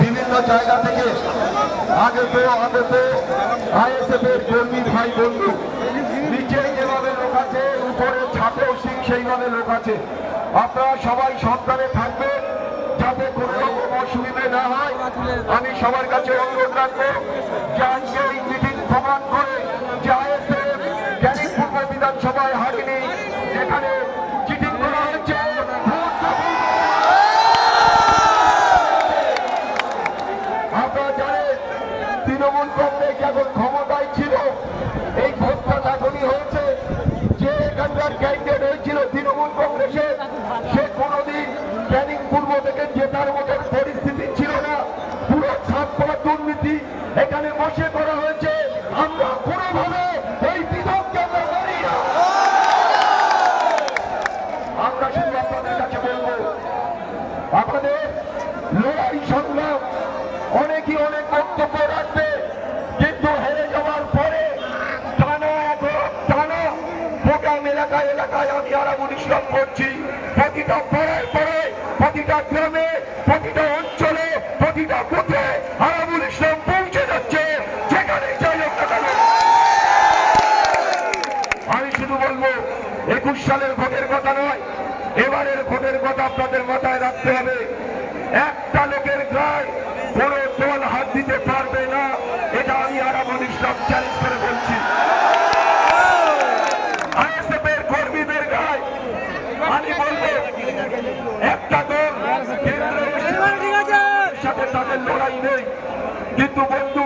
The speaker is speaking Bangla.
বিভিন্ন জায়গা থেকে আগে তো আইএসএফ এর কর্মী ভাই বন্ধু, নিচে যেভাবে লোক আছে, উপরে ছাপেও সেইভাবে লোক আছে। আপনারা সবাই সাবধানে থাকবেন যাতে কোনো রকম অসুবিধা না হয়। আমি সবার কাছে অনুরোধ রাখবো যে আজকে এই মিটিং প্রমাণ করে যে আইএসএফ ক্যানিং পূর্ব বিধানসভায় হারিনি, যেখানে চিটিং করা হয়েছে। আপনারা জানেন তৃণমূল কংগ্রেস এখন ক্ষমতায় ছিল, এই ভোটটা তখনই হয়েছে যে এখানকার ক্যান্ডিডেট হয়েছিল তৃণমূল কংগ্রেসের, সে কোনোদিন ক্যানিং পূর্ব থেকে জেতার মতন পরিস্থিতি ছিল না। পুরো ছাপ্পা দুর্নীতি এখানে বসে করা হয়েছে। আমরা কোনোভাবে এই বিধবকে আমরা মানি না। আমরা শুধু আপনাদের কাছে বলবো, আমাদের লড়াই সংগ্রাম অনেকই অনেক বক্তব্য রাখবে, কিন্তু হেরে যাওয়ার পরে টানা প্রোগ্রাম এলাকায় আমি আরাবুল ইসলাম করছি। প্রতিটা পাড়ায় পাড়ায়, প্রতিটা গ্রামে, প্রতিটা অঞ্চলে, প্রতিটা বুথে আরাবুল ইসলাম পৌঁছে যাচ্ছে, যেখানে যাই হোক না কেন। আমি শুধু বলবো 21 সালের ভোটের কথা নয়, এবারের ভোটের কথা আপনাদের মাথায় রাখতে হবে। একটা লোকের গায়ে কোনো দল হাত দিতে পারবে না, এটা আমি আরাবুল ইসলাম চ্যালেঞ্জ করে বলছি। আইএসএফের কর্মীদের গায়ে আমি বলবো একটা দল কেন্দ্রের সাথে তাদের লড়াই নেই, কিন্তু বন্ধু